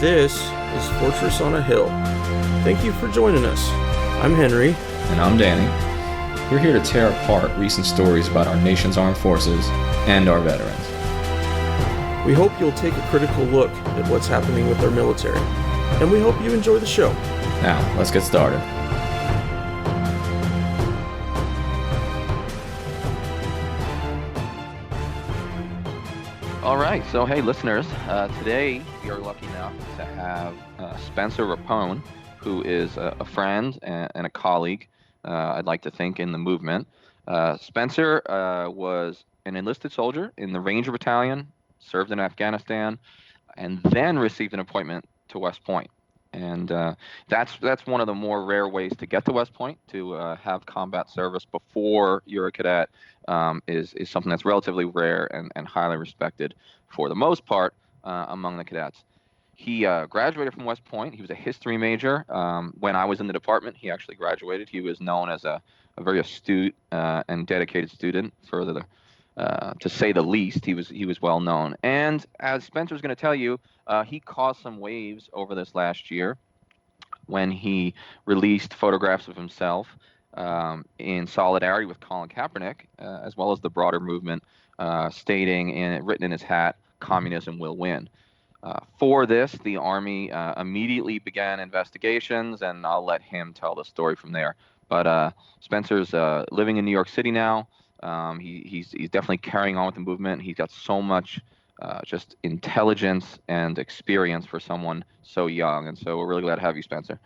This is Fortress on a Hill. Thank you for joining us. I'm Henry. And I'm Danny. We're here to tear apart recent stories about our nation's armed forces and our veterans. We hope you'll take a critical look at what's happening with our military, and we hope you enjoy the show. Now, let's get started. All right, so hey, listeners, today we are lucky enough to have Spenser Rapone, who is a friend and a colleague, I'd like to think, in the movement. Spenser was an enlisted soldier in the Ranger Battalion, served in Afghanistan, and then received an appointment to West Point. And that's one of the more rare ways to get to West Point, to have combat service before you're a cadet, is something that's relatively rare and highly respected for the most part among the cadets. He graduated from West Point. He was a history major. When I was in the department, he actually graduated. He was known as a very astute and dedicated student, to say the least. He was well known. And as Spenser's going to tell you, he caused some waves over this last year when he released photographs of himself in solidarity with Colin Kaepernick, as well as the broader movement, stating, written in his hat, "Communism will win." For this, the Army immediately began investigations, and I'll let him tell the story from there. But Spenser's living in New York City now. He's definitely carrying on with the movement. He's got so much just intelligence and experience for someone so young, and so we're really glad to have you, Spenser.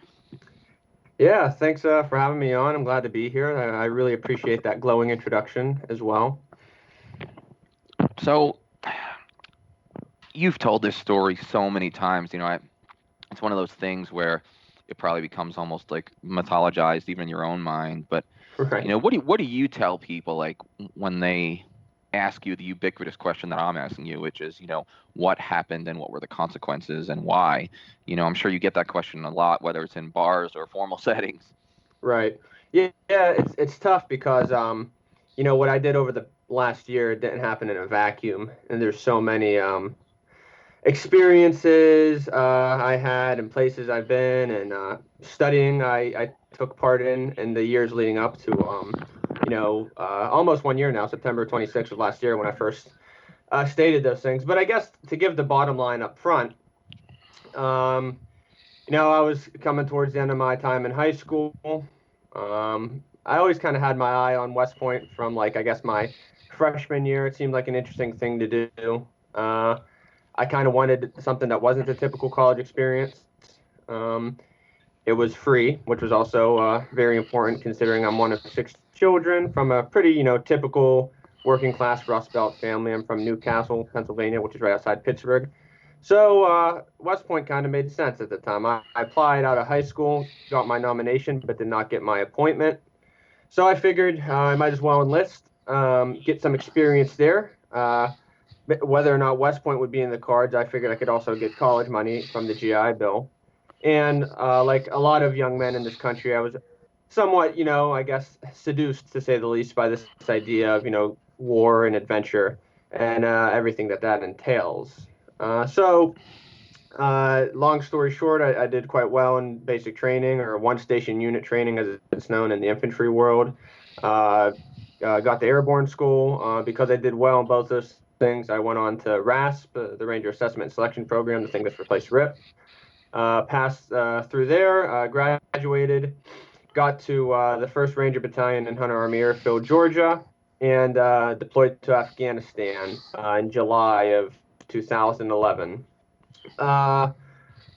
Yeah, thanks for having me on. I'm glad to be here. I really appreciate that glowing introduction as well. So, you've told this story so many times. It's one of those things where it probably becomes almost like mythologized even in your own mind. But right. What do you tell people, like, when they ask you the ubiquitous question that I'm asking you, which is, what happened and what were the consequences and why? I'm sure you get that question a lot, whether it's in bars or formal settings. Right. Yeah. It's tough because what I did over the last year didn't happen in a vacuum, and there's so many experiences I had and places I've been and studying I took part in the years leading up to almost 1 year now. September 26th of last year when I first stated those things. But I guess to give the bottom line up front, I was coming towards the end of my time in high school. I always kind of had my eye on West Point from, I guess, my freshman year. It seemed like an interesting thing to do. I kind of wanted something that wasn't a typical college experience. It was free, which was also very important considering I'm one of 6 children from a pretty, typical working class Rust Belt family. I'm from Newcastle, Pennsylvania, which is right outside Pittsburgh. So West Point kind of made sense at the time. I applied out of high school, got my nomination, but did not get my appointment. So I figured I might as well enlist, get some experience there. Whether or not West Point would be in the cards, I figured I could also get college money from the GI Bill. And like a lot of young men in this country, I was somewhat, I guess, seduced, to say the least, by this idea of, war and adventure and everything that entails. So long story short, I did quite well in basic training, or one-station unit training as it's known in the infantry world. Got to airborne school. Because I did well in both those things, I went on to RASP, the Ranger Assessment and Selection Program, the thing that's replaced RIP. Passed through there, graduated, got to the 1st Ranger Battalion in Hunter Army Airfield, Georgia, and deployed to Afghanistan in July of 2011.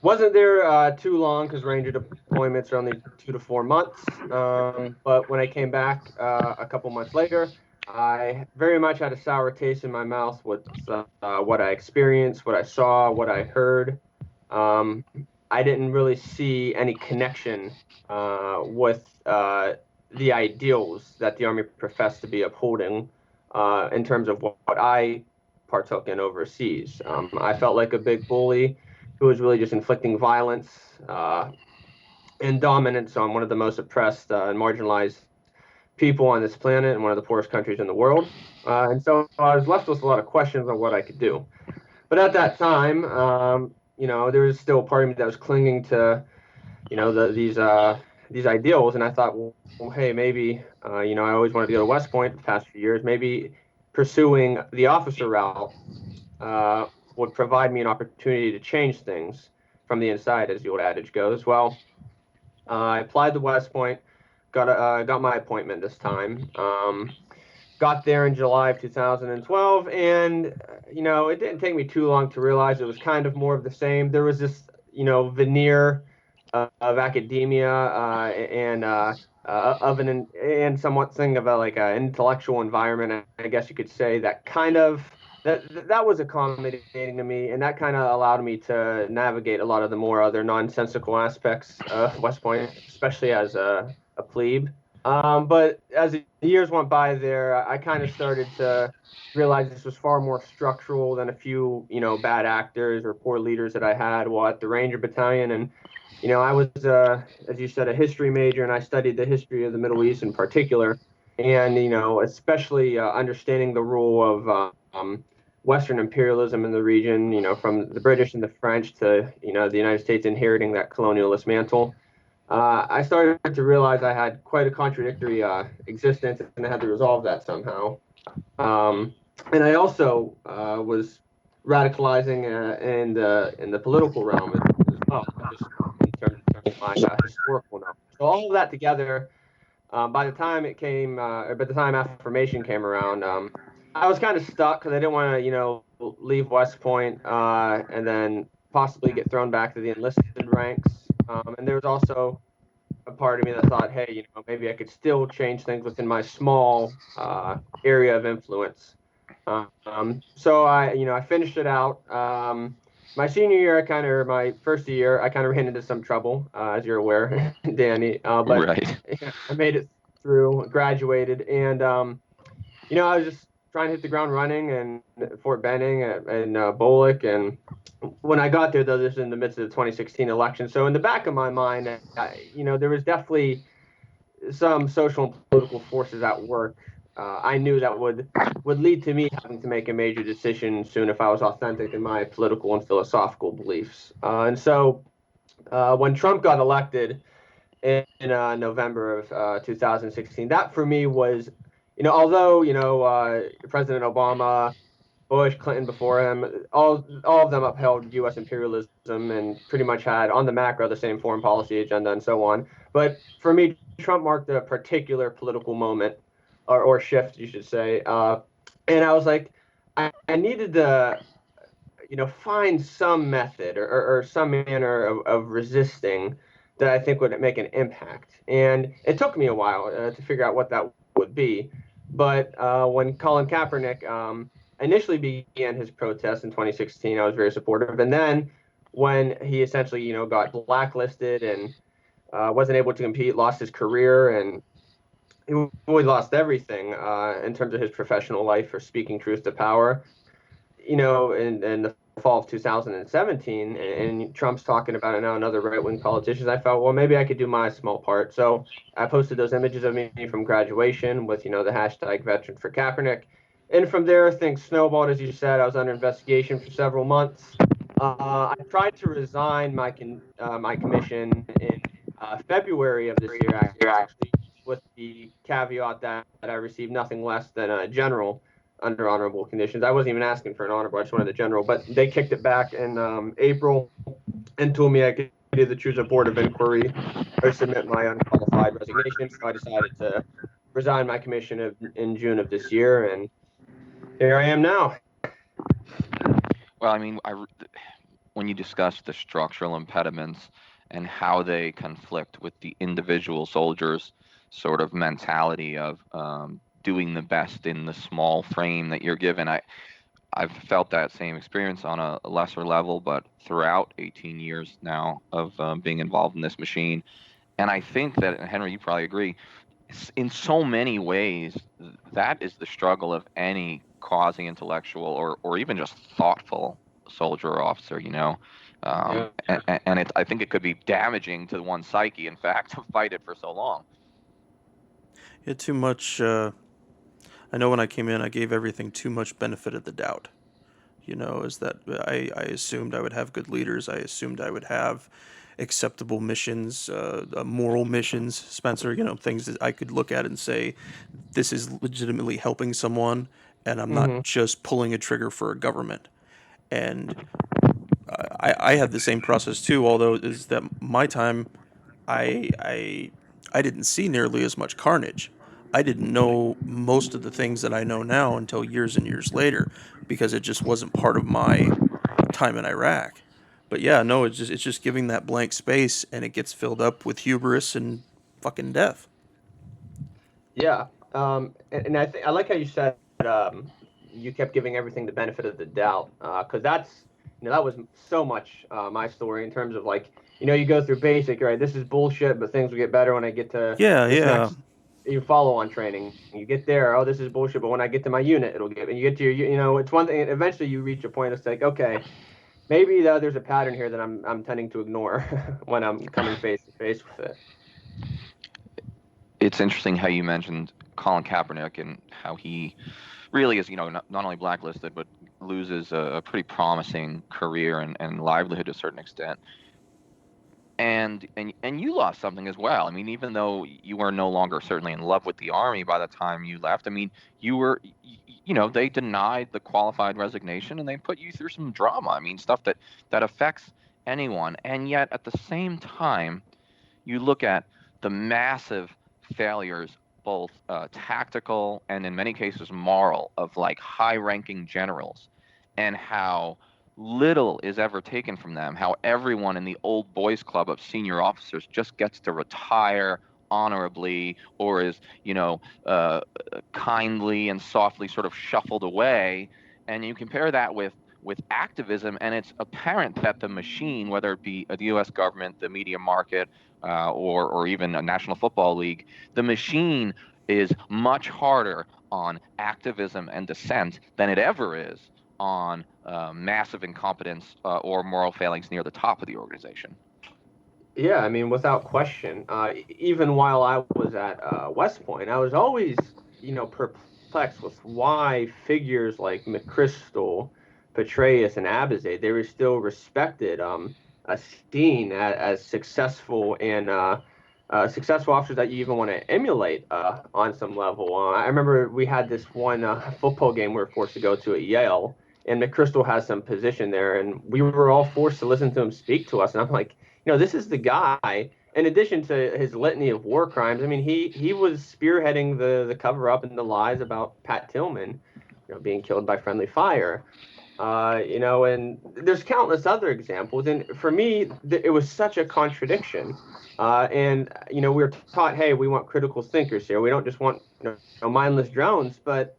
Wasn't there too long because Ranger deployments are only 2 to 4 months. But when I came back a couple months later, I very much had a sour taste in my mouth with what I experienced, what I saw, what I heard. I didn't really see any connection with the ideals that the Army professed to be upholding in terms of what I partook in overseas. I felt like a big bully who was really just inflicting violence and dominance on one of the most oppressed and marginalized people on this planet and one of the poorest countries in the world. And so I was left with a lot of questions on what I could do. But at that time, there was still a part of me that was clinging to, these ideals. And I thought, well, hey, maybe, I always wanted to go to West Point the past few years. Maybe pursuing the officer route would provide me an opportunity to change things from the inside, as the old adage goes. Well, I applied to West Point, got my appointment this time. Got there in July of 2012, and it didn't take me too long to realize it was kind of more of the same. There was this veneer of academia and somewhat thing of a like an intellectual environment, I guess you could say, that was accommodating to me, and that kind of allowed me to navigate a lot of the more other nonsensical aspects of West Point, especially as a plebe. But as the years went by there, I kind of started to realize this was far more structural than a few, bad actors or poor leaders that I had while at the Ranger Battalion. And, I was, as you said, a history major, and I studied the history of the Middle East in particular. And, especially understanding the role of Western imperialism in the region, from the British and the French to, the United States inheriting that colonialist mantle. I started to realize I had quite a contradictory existence, and I had to resolve that somehow. And I also was radicalizing in the political realm as well, just in terms of my historical knowledge. So all of that together, by the time affirmation came around, I was kind of stuck because I didn't want to, leave West Point and then possibly get thrown back to the enlisted ranks. And there was also a part of me that thought, hey, maybe I could still change things within my small area of influence. So I finished it out. My senior year, my first year, I kind of ran into some trouble, as you're aware, Danny. But Right. I made it through, graduated, and I was just trying to hit the ground running and Fort Benning and Bullock. And when I got there, though, this was in the midst of the 2016 election. So in the back of my mind, there was definitely some social and political forces at work. I knew that would lead to me having to make a major decision soon if I was authentic in my political and philosophical beliefs. And so when Trump got elected in November of 2016, that for me was, although President Obama, Bush, Clinton before him, all of them upheld U.S. imperialism and pretty much had on the macro the same foreign policy agenda and so on. But for me, Trump marked a particular political moment or shift, you should say. And I was like, I needed to, find some method or some manner of resisting that I think would make an impact. And it took me a while to figure out what that would be. But when Colin Kaepernick initially began his protest in 2016, I was very supportive. And then when he essentially, got blacklisted and wasn't able to compete, lost his career, and he really lost everything in terms of his professional life for speaking truth to power. In the fall of 2017, and Trump's talking about it now, another right-wing politicians, I felt, well, maybe I could do my small part. So I posted those images of me from graduation with, the hashtag veteran for Kaepernick. And from there, things snowballed, as you said. I was under investigation for several months. I tried to resign my commission in February of this year, actually, with the caveat that I received nothing less than a general under honorable conditions. I wasn't even asking for an honorable, I just wanted a general, but they kicked it back in April and told me I could either choose a board of inquiry or submit my unqualified resignation. So I decided to resign my commission in June of this year, and here I am now. Well, I mean, when you discuss the structural impediments and how they conflict with the individual soldier's sort of mentality of doing the best in the small frame that you're given, I've felt that same experience on a lesser level, but throughout 18 years now of being involved in this machine. And I think that, Henry, you probably agree, in so many ways, that is the struggle of any quasi intellectual or even just thoughtful soldier or officer, Yeah. and I think it could be damaging to one's psyche, in fact, to fight it for so long. Yeah, too much. I know when I came in, I gave everything too much benefit of the doubt. is that I assumed I would have good leaders. I assumed I would have acceptable missions, moral missions, Spencer, things that I could look at and say, this is legitimately helping someone, and I'm not Hmm. just pulling a trigger for a government. And I had the same process too, although is that my time, I, I, I didn't see nearly as much carnage. I didn't know most of the things that I know now until years and years later, because it just wasn't part of my time in Iraq. But yeah, no, it's just giving that blank space, and it gets filled up with hubris and fucking death. Yeah. And I think I like how you said you kept giving everything the benefit of the doubt, because that was so much my story in terms of like, you go through basic, right? This is bullshit, but things will get better when I get to Yeah, this yeah. next. You follow on training. You get there. Oh, this is bullshit, but when I get to my unit, it'll get. And you get to your, it's one thing. Eventually, you reach a point. It's like, okay, maybe there's a pattern here that I'm tending to ignore when I'm coming face to face with it. It's interesting how you mentioned Colin Kaepernick and how he really is, not only blacklisted, but loses a pretty promising career and livelihood to a certain extent. And you lost something as well. I mean, even though you were no longer certainly in love with the army by the time you left, I mean, you were, they denied the qualified resignation and they put you through some drama. I mean, stuff that affects anyone. And yet at the same time, you look at the massive failures, both tactical and in many cases moral, of like high-ranking generals, and how little is ever taken from them, how everyone in the old boys club of senior officers just gets to retire honorably, or is kindly and softly sort of shuffled away. And you compare that with activism, and it's apparent that the machine, whether it be the U.S. government, the media market, or even a National Football League, the machine is much harder on activism and dissent than it ever is on massive incompetence or moral failings near the top of the organization. Yeah, I mean, without question. Even while I was at West Point, I was always, perplexed with why figures like McChrystal, Petraeus, and Abizade, they were still respected, seen as successful and successful officers that you even want to emulate on some level. I remember we had this one football game we were forced to go to at Yale, and McChrystal has some position there, and we were all forced to listen to him speak to us, and I'm like, this is the guy. In addition to his litany of war crimes, I mean, he was spearheading the cover up and the lies about Pat Tillman, being killed by friendly fire. And there's countless other examples. And for me, it was such a contradiction. And we were taught, hey, we want critical thinkers here. We don't just want mindless drones. But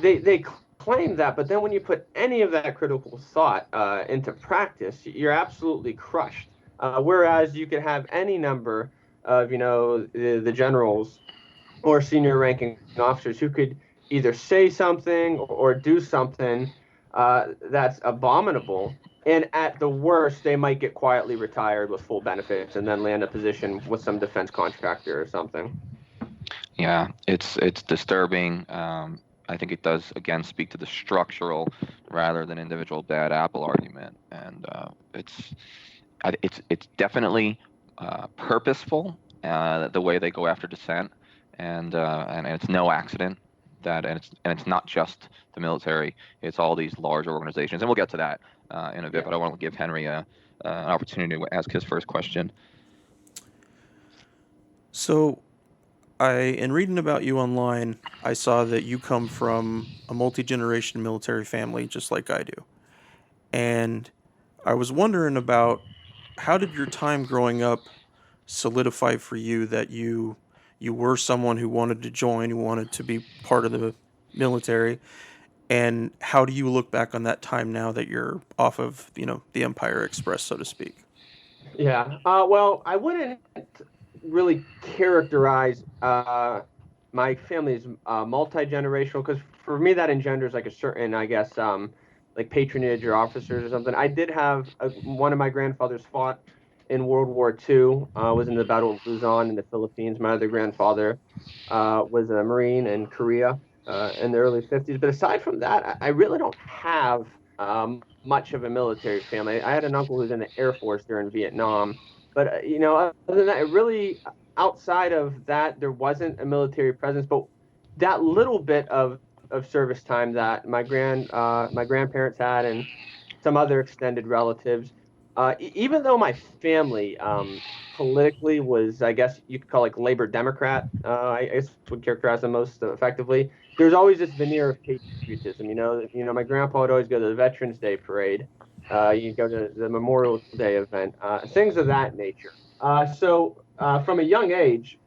they claim that. But then when you put any of that critical thought into practice, you're absolutely crushed. Whereas you could have any number of, the generals or senior ranking officers who could either say something or do something that's abominable. And at the worst, they might get quietly retired with full benefits and then land a position with some defense contractor or something. Yeah, it's disturbing. I think it does again speak to the structural rather than individual bad apple argument, and it's definitely purposeful, the way they go after dissent, and it's no accident that, and it's not just the military, it's all these large organizations, and we'll get to that in a bit. Yeah. But I want to give Henry an opportunity to ask his first question. So, in reading about you online, I saw that you come from a multi-generation military family, just like I do. And I was wondering about, how did your time growing up solidify for you that you were someone who wanted to join, who wanted to be part of the military, and how do you look back on that time now that you're off of, the Empire Express, so to speak? Yeah. Well, I wouldn't really characterize my family as multi-generational, because for me that engenders like a certain, I guess, like patronage or officers or something. I did have one of my grandfathers fought in World War II, was in the Battle of Luzon in the Philippines. My other grandfather was a Marine in Korea in the early 50s. But aside from that, I really don't have much of a military family. I had an uncle who was in the Air Force during Vietnam, but other than that, it really outside of that, there wasn't a military presence. But that little bit of service time that my grandparents had and some other extended relatives, even though my family politically was, I guess you could call like Labor Democrat, I guess would characterize them most effectively. There's always this veneer of patriotism. My grandpa would always go to the Veterans Day parade. You go to the Memorial Day event, things of that nature. So from a young age,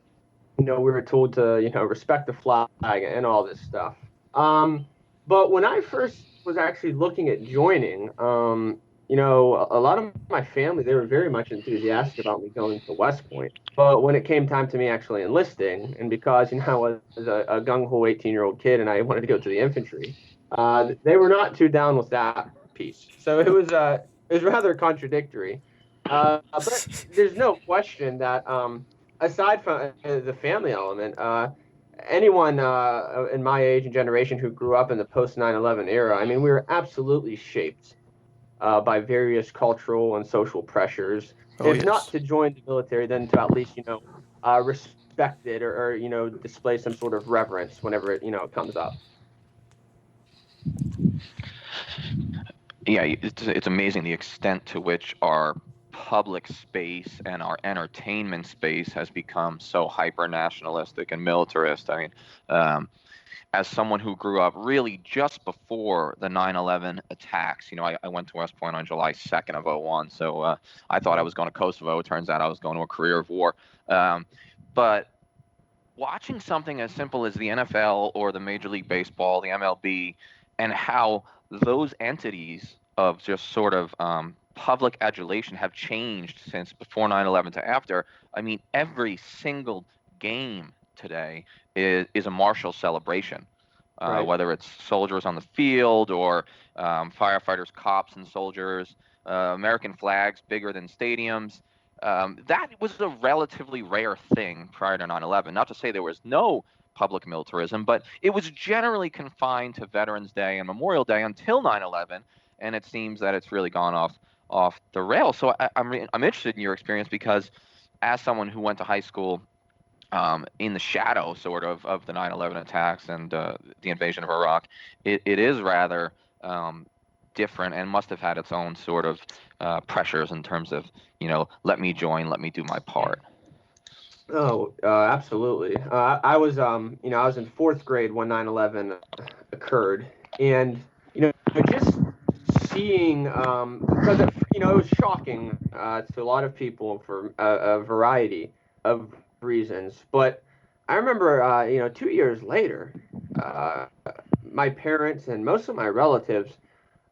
we were told to, respect the flag and all this stuff. But when I first was actually looking at joining, a lot of my family, they were very much enthusiastic about me going to West Point. But when it came time to me actually enlisting, and because, I was a gung-ho 18-year-old kid and I wanted to go to the infantry, they were not too down with that piece. So it was rather contradictory. But there's no question that aside from the family element, anyone in my age and generation who grew up in the post 9/11 era, I mean, we were absolutely shaped by various cultural and social pressures. Oh, If not yes. to join the military, then to at least, respect it or display some sort of reverence whenever it comes up. Yeah, it's amazing the extent to which our public space and our entertainment space has become so hyper nationalistic and militarist. I mean, um, as someone who grew up really just before the 9/11 attacks, I went to West Point on July 2nd of '01. So I thought I was going to Kosovo. It turns out I was going to a career of war. Um, but watching something as simple as the NFL or the Major League Baseball, the MLB, and how those entities of just sort of public adulation have changed since before 9/11 to after. I mean, every single game today is a martial celebration, Right. whether it's soldiers on the field or firefighters, cops, and soldiers, American flags bigger than stadiums. That was a relatively rare thing prior to 9/11. Not to say there was no public militarism, but it was generally confined to Veterans Day and Memorial Day until 9/11, and it seems that it's really gone off the rails. So I'm interested in your experience because, as someone who went to high school in the shadow, sort of the 9/11 attacks and the invasion of Iraq, it is rather different and must have had its own sort of pressures in terms of, let me join, let me do my part. Oh, absolutely. I was in fourth grade when 9/11 occurred, and just seeing, because it was shocking to a lot of people for a variety of reasons. But I remember, 2 years later, uh, my parents and most of my relatives,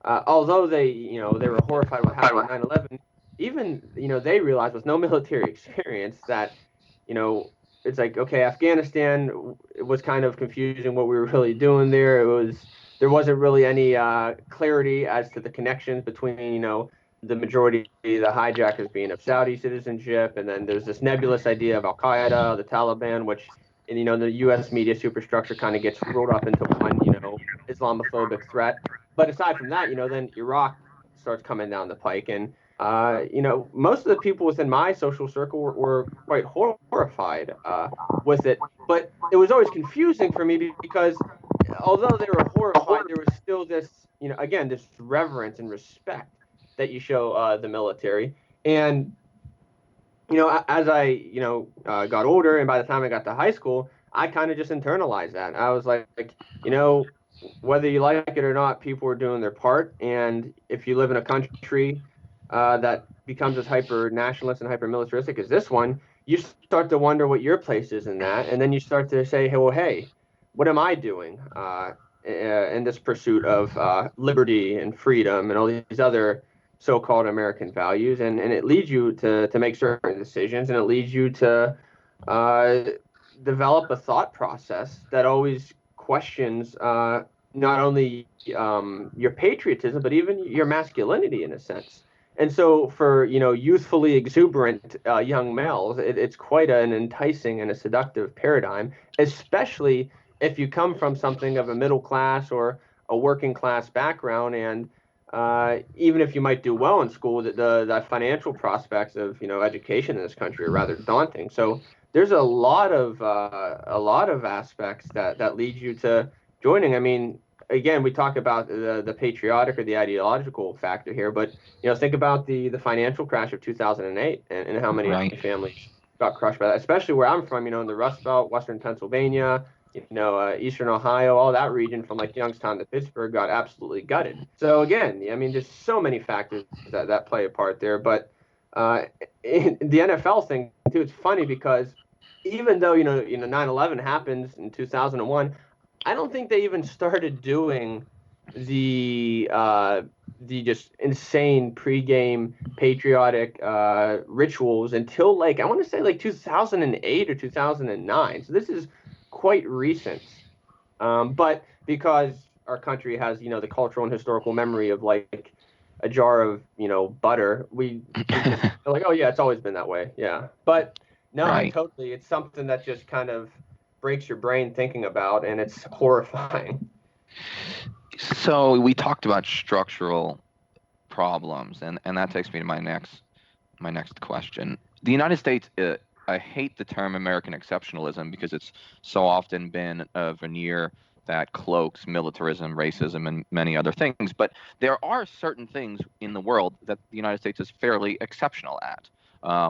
although they were horrified what happened on 9/11, even they realized with no military experience that you know, it's like, okay, Afghanistan, it was kind of confusing what we were really doing there. There wasn't really any clarity as to the connections between, the majority, the hijackers being of Saudi citizenship, and then there's this nebulous idea of Al Qaeda, the Taliban, which, and, the U.S. media superstructure kind of gets rolled up into one, Islamophobic threat. But aside from that, then Iraq starts coming down the pike, and most of the people within my social circle were quite horrified with it. But it was always confusing for me because although they were horrified, there was still this, again, this reverence and respect that you show the military. And, as I, got older and by the time I got to high school, I kind of just internalized that. I was like, you know, whether you like it or not, people are doing their part. And if you live in a country that becomes as hyper nationalist and hyper militaristic as this one, you start to wonder what your place is in that, and then you start to say, hey, well, hey, what am I doing in this pursuit of liberty and freedom and all these other so-called American values, and it leads you to make certain decisions, and it leads you to uh, develop a thought process that always questions not only your patriotism, but even your masculinity in a sense. And so for, youthfully exuberant young males, it's quite an enticing and a seductive paradigm, especially if you come from something of a middle class or a working class background. And even if you might do well in school, the financial prospects of education in this country are rather daunting. So there's a lot of aspects that lead you to joining. I mean, again, we talk about the patriotic or the ideological factor here, but think about the financial crash of 2008 and how many Right. families got crushed by that, especially where I'm from, in the Rust Belt, Western Pennsylvania, Eastern Ohio, all that region from like Youngstown to Pittsburgh got absolutely gutted. So again, I mean, there's so many factors that play a part there. But in the NFL thing too, it's funny because even though 9/11 happens in 2001, I don't think they even started doing the just insane pregame patriotic rituals until like I want to say like 2008 or 2009. So this is quite recent. But because our country has the cultural and historical memory of like a jar of butter, we just are like, oh yeah, it's always been that way. Yeah, but no, I Right. totally. It's something that just kind of breaks your brain thinking about, and it's horrifying. So we talked about structural problems, and that takes me to my next question. The United States, I hate the term American exceptionalism because it's so often been a veneer that cloaks militarism, racism, and many other things. But there are certain things in the world that the United States is fairly exceptional at.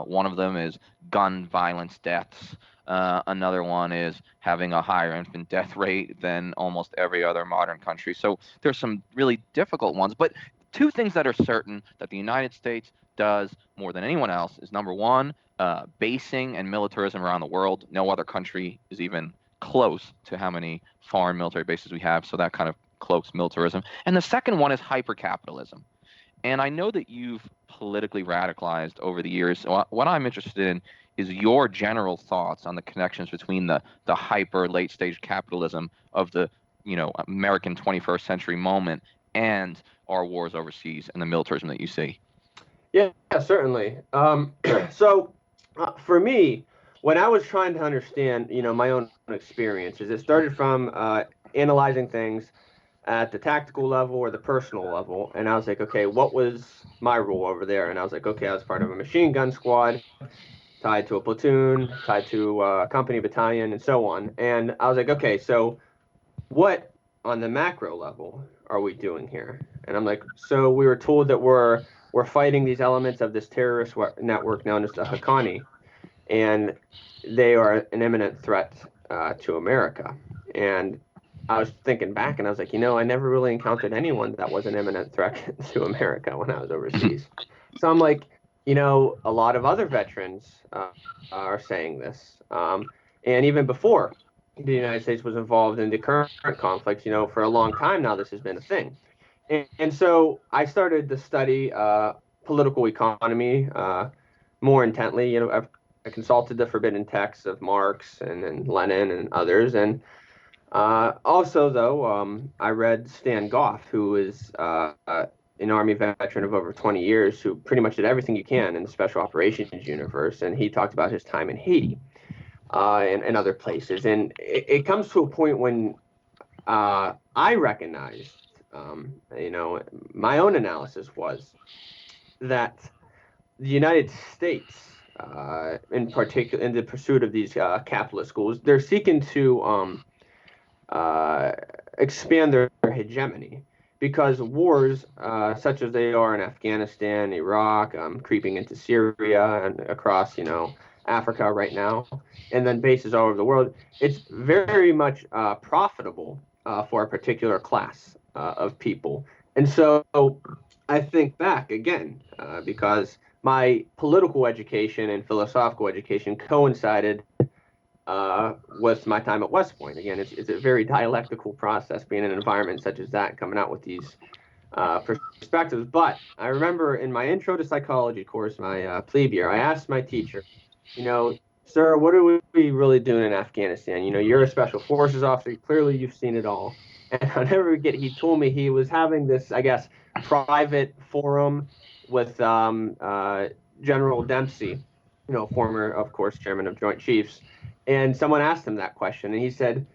One of them is gun violence deaths. Another one is having a higher infant death rate than almost every other modern country. So there's some really difficult ones. But two things that are certain that the United States does more than anyone else is number one, basing and militarism around the world. No other country is even close to how many foreign military bases we have, so that kind of cloaks militarism. And the second one is hypercapitalism. And I know that you've politically radicalized over the years. So what I'm interested in is your general thoughts on the connections between the hyper late stage capitalism of the American 21st century moment and our wars overseas and the militarism that you see. Yeah, certainly. So for me, when I was trying to understand, my own experiences, it started from analyzing things at the tactical level or the personal level, and I was like, okay, what was my role over there? And I was like, okay, I was part of a machine gun squad, tied to a platoon, tied to a company battalion, and so on. And I was like, okay, so what on the macro level are we doing here? And I'm like, so we were told that we're fighting these elements of this terrorist network known as the Haqqani, and they are an imminent threat to America. And I was thinking back, and I was like, I never really encountered anyone that was an imminent threat to America when I was overseas. So I'm like, a lot of other veterans are saying this, and even before the United States was involved in the current conflicts, for a long time now, this has been a thing. And so I started to study political economy more intently. I consulted the forbidden texts of Marx and Lenin and others. And also, though, I read Stan Goff, who is an Army veteran of over 20 years, who pretty much did everything you can in the special operations universe. And he talked about his time in Haiti and other places. And it comes to a point when I recognized, my own analysis was that the United States, in particular, in the pursuit of these capitalist schools, they're seeking to expand their hegemony because wars, such as they are in Afghanistan, Iraq, creeping into Syria and across, Africa right now, and then bases all over the world, it's very much profitable for a particular class of people. And so I think back again because my political education and philosophical education coincided with my time at West Point. Again, it's a very dialectical process being in an environment such as that, coming out with these perspectives. But I remember in my intro to psychology course, my plebe year, I asked my teacher, sir, what are we really doing in Afghanistan? You're a special forces officer. Clearly, you've seen it all. And I'll never forget, he told me he was having this, I guess, private forum with General Dempsey, former, of course, chairman of Joint Chiefs. And someone asked him that question, and he said,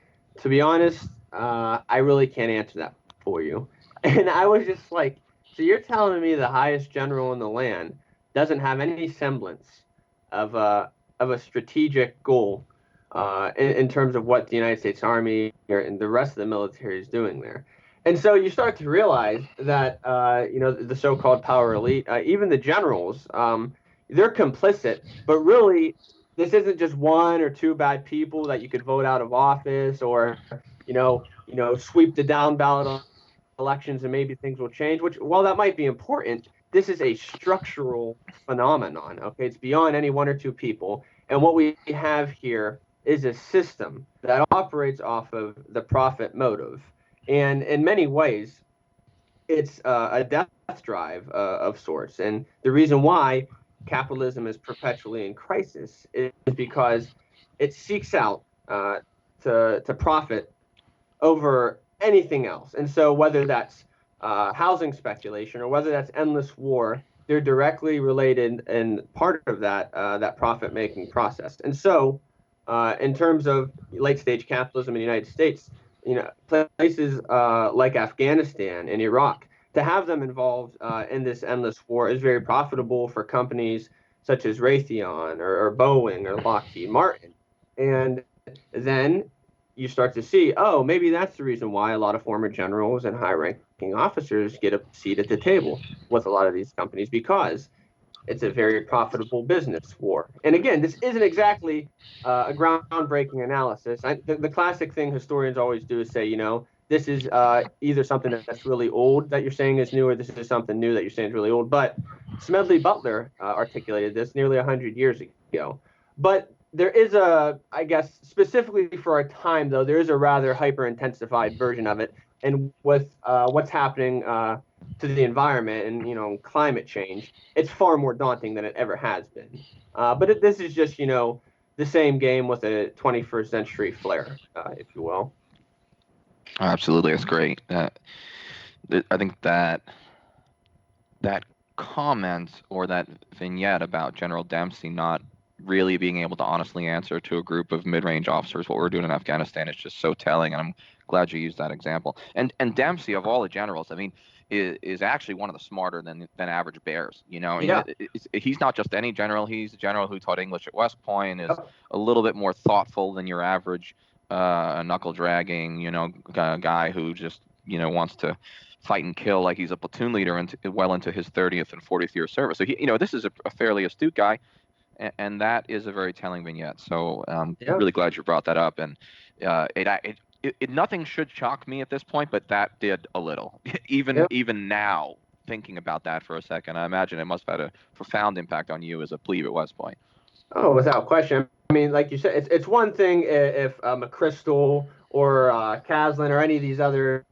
to be honest, I really can't answer that for you. And I was just like So you're telling me the highest general in the land doesn't have any semblance of a strategic goal in terms of what the United States Army and the rest of the military is doing there. And so you start to realize that the so-called power elite, even the generals, they're complicit. But really, this isn't just one or two bad people that you could vote out of office, or sweep the down ballot elections and maybe things will change. Which, while that might be important, this is a structural phenomenon. Okay, it's beyond any one or two people. And what we have here is a system that operates off of the profit motive. And in many ways, it's a death drive of sorts. And the reason why capitalism is perpetually in crisis is because it seeks out to profit over anything else. And so, whether that's housing speculation or whether that's endless war, they're directly related and part of that profit making process. And so, in terms of late stage capitalism in the United States, places like Afghanistan and Iraq, to have them involved in this endless war is very profitable for companies such as Raytheon or Boeing or Lockheed Martin. And then you start to see, oh, maybe that's the reason why a lot of former generals and high ranking officers get a seat at the table with a lot of these companies, because it's a very profitable business war. And again, this isn't exactly a groundbreaking analysis. The classic thing historians always do is say, this is either something that's really old that you're saying is new, or this is something new that you're saying is really old. But Smedley Butler articulated this nearly 100 years ago. But there is I guess, specifically for our time, though, there is a rather hyper-intensified version of it. And with what's happening to the environment and, climate change, it's far more daunting than it ever has been. But this is just, the same game with a 21st century flair, if you will. Absolutely, that's great. I think that comment or that vignette about General Dempsey not really being able to honestly answer to a group of mid-range officers what we're doing in Afghanistan is just so telling, and I'm glad you used that example. And Dempsey, of all the generals, I mean, is actually one of the smarter than average bears. Yeah. He's not just any general. He's a general who taught English at West Point, is a little bit more thoughtful than your average knuckle dragging, guy who just wants to fight and kill like he's a platoon leader well into his 30th and 40th year of service. So this is a fairly astute guy. And that is a very telling vignette. So I'm really glad you brought that up. And nothing should shock me at this point, but that did a little. Even now, thinking about that for a second, I imagine it must have had a profound impact on you as a plebe at West Point. Oh, without question. I mean, like you said, it's one thing if McChrystal or Caslin or any of these other,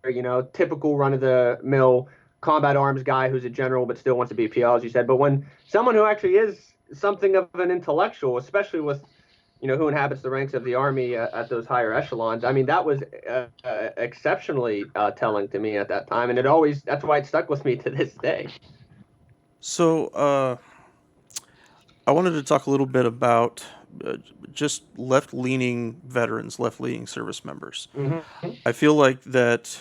typical run-of-the-mill combat arms guy who's a general but still wants to be a PL, as you said. But when someone who actually is something of an intellectual, especially with, who inhabits the ranks of the Army at those higher echelons, I mean, that was exceptionally telling to me at that time. And that's why it stuck with me to this day. So, I wanted to talk a little bit about just left-leaning veterans, left-leaning service members. Mm-hmm. I feel like that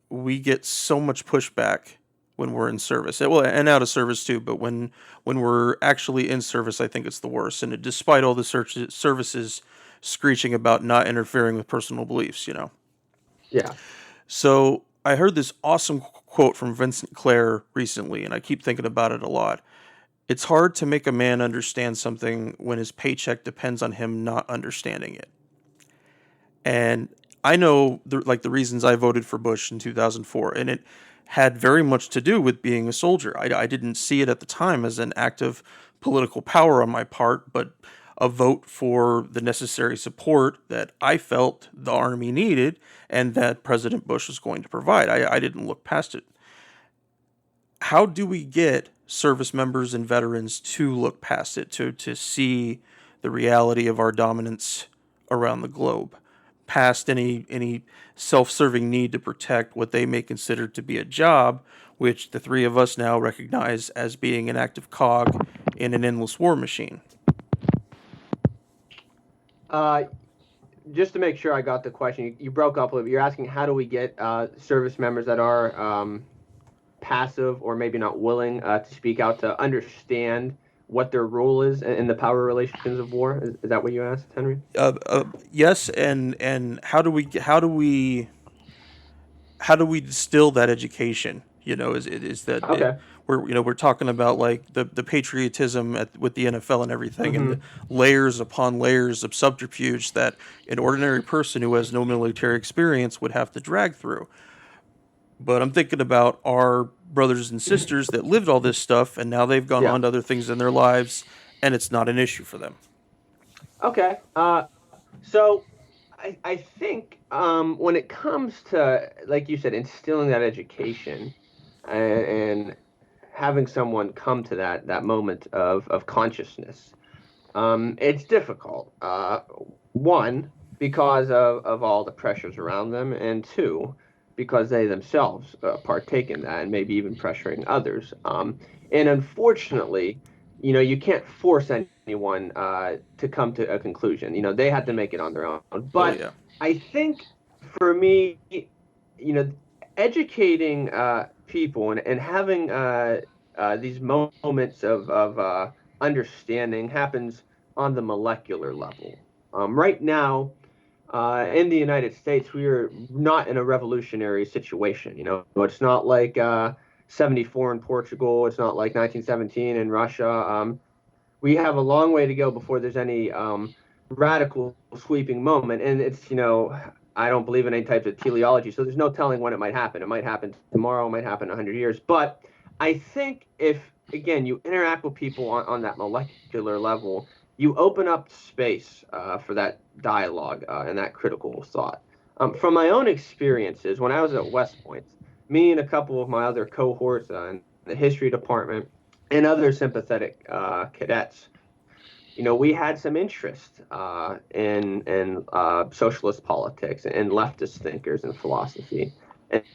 we get so much pushback when we're in service, and out of service too. But when we're actually in service, I think it's the worst. And despite all the services screeching about not interfering with personal beliefs, Yeah. So I heard this awesome quote from Vincent Clare recently, and I keep thinking about it a lot. It's hard to make a man understand something when his paycheck depends on him not understanding it. And I know the reasons I voted for Bush in 2004, and it had very much to do with being a soldier. I didn't see it at the time as an act of political power on my part, but a vote for the necessary support that I felt the Army needed and that President Bush was going to provide. I didn't look past it. How do we get service members and veterans to look past it, to see the reality of our dominance around the globe, past any self-serving need to protect what they may consider to be a job, which the three of us now recognize as being an active cog in an endless war machine? Just to make sure I got the question, you broke up a little bit. You're asking, how do we get service members that are passive or maybe not willing to speak out to understand what their role is in the power relations of war. Is that what you asked, Henry? Yes, and how do we distill that education? Is that Okay. we're talking about like the patriotism with the NFL and everything, and the Mm-hmm. layers upon layers of subterfuge that an ordinary person who has no military experience would have to drag through. But I'm thinking about our brothers and sisters that lived all this stuff, and now they've gone Yeah. on to other things in their lives, and it's not an issue for them. Okay. So I think when it comes to, like you said, instilling that education and having someone come to that moment of consciousness, it's difficult. One, because of all the pressures around them, and two, because they themselves partake in that and maybe even pressuring others. And unfortunately, you can't force anyone to come to a conclusion. They had to make it on their own. Oh But yeah. I think for me, educating people and having these moments of understanding happens on the molecular level. Right now, in the United States, we are not in a revolutionary situation. It's not like 74 in Portugal. It's not like 1917 in Russia. We have a long way to go before there's any radical sweeping moment. And I don't believe in any types of teleology, so there's no telling when it might happen. It might happen tomorrow, it might happen in 100 years. But I think if, again, you interact with people on that molecular level, you open up space for that dialogue and that critical thought. From my own experiences, when I was at West Point, me and a couple of my other cohorts in the history department and other sympathetic cadets, we had some interest in socialist politics and leftist thinkers and philosophy.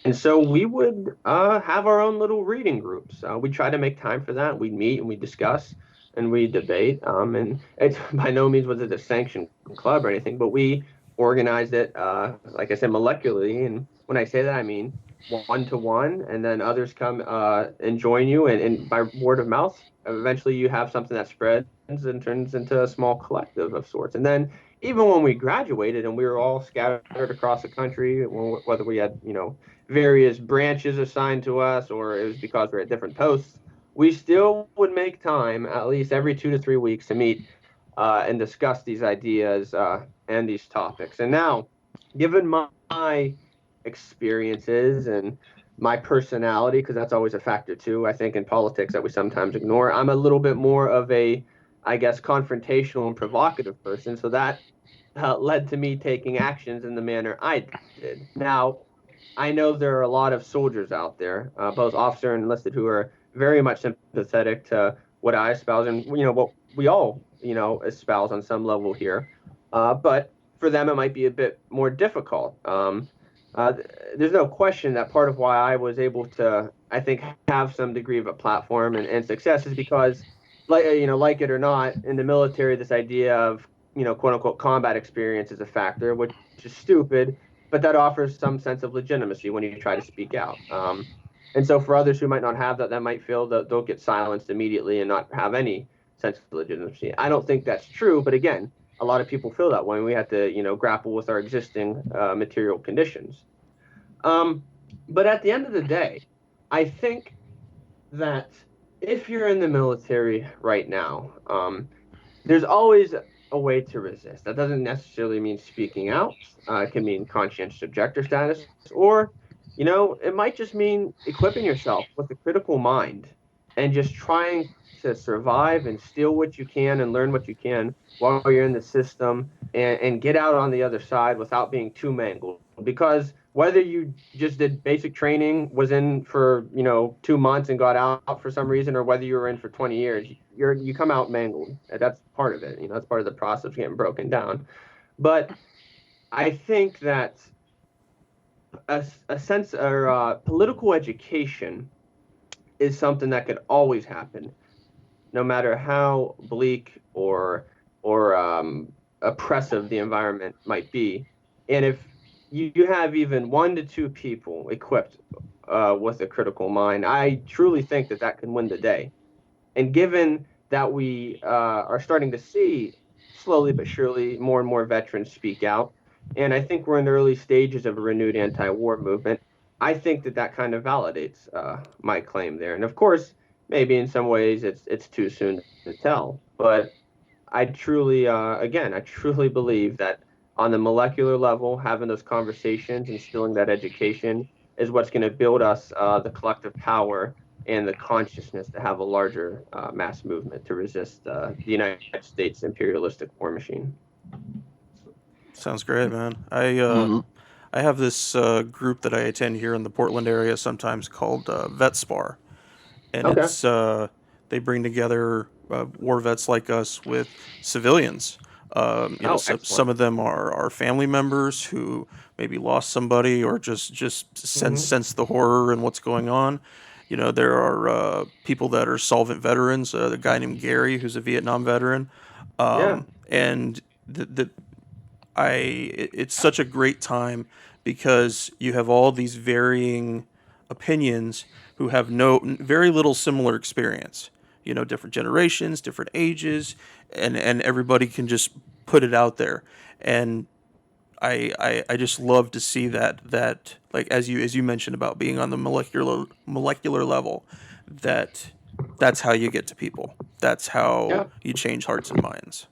And so we would have our own little reading groups. We try to make time for that. We'd meet and we discuss and we debate. And it's by no means was it a sanctioned club or anything, but we organized it, like I said, molecularly. And when I say that, I mean one to one, and then others come and join you, and by word of mouth, eventually you have something that spreads and turns into a small collective of sorts. And then even when we graduated and we were all scattered across the country, whether we had various branches assigned to us or it was because we we're at different posts, we still would make time at least every 2 to 3 weeks to meet and discuss these ideas and these topics. And now, given my experiences and my personality, because that's always a factor too, I think in politics that we sometimes ignore, I'm a little bit more of a, I guess, confrontational and provocative person. So that led to me taking actions in the manner I did. Now, I know there are a lot of soldiers out there, both officer and enlisted, who are very much sympathetic to what I espouse and what we all espouse on some level here. But for them, it might be a bit more difficult. Uh, there's no question that part of why I was able to, I think, have some degree of a platform and success is because, like it or not, in the military, this idea of quote unquote combat experience is a factor, which is stupid, but that offers some sense of legitimacy when you try to speak out. And so for others who might not have that, that might feel that they'll get silenced immediately and not have any sense of legitimacy. I don't think that's true, but again, a lot of people feel that way. We have to, grapple with our existing material conditions. Um, but at the end of the day, I think that if you're in the military right now, there's always a way to resist. That doesn't necessarily mean speaking out. It can mean conscientious objector status, or, it might just mean equipping yourself with a critical mind and just trying to survive and steal what you can and learn what you can while you're in the system and get out on the other side without being too mangled. Because whether you just did basic training, was in for 2 months and got out for some reason, or whether you were in for 20 years, you come out mangled. That's part of it. That's part of the process of getting broken down. But I think that a sense or political education is something that could always happen, no matter how bleak or oppressive the environment might be. And if you have even 1 to 2 people equipped with a critical mind. I truly think that that can win the day. And given that we are starting to see slowly but surely more and more veterans speak out, and I think we're in the early stages of a renewed anti-war movement, I think that that kind of validates my claim there. And of course, maybe in some ways it's too soon to tell, but I truly, again, I truly believe that on the molecular level, having those conversations, instilling that education is what's going to build us the collective power and the consciousness to have a larger mass movement to resist the United States imperialistic war machine. Sounds great, man. Mhm. I have this group that I attend here in the Portland area sometimes called Vet Spar, and Okay. they bring together war vets like us with civilians. Oh, Some excellent. of them are family members who maybe lost somebody or just Hmm. sense the horror and what's going on. There are people that are solvent veterans. The guy named Gary, who's a Vietnam veteran, Yeah. and it's such a great time because you have all these varying opinions who have very little similar experience. Different generations, different ages, and everybody can just put it out there. And I just love to see that like as you mentioned about being on the molecular level, that that's how you get to people. That's how Yeah. you change hearts and minds.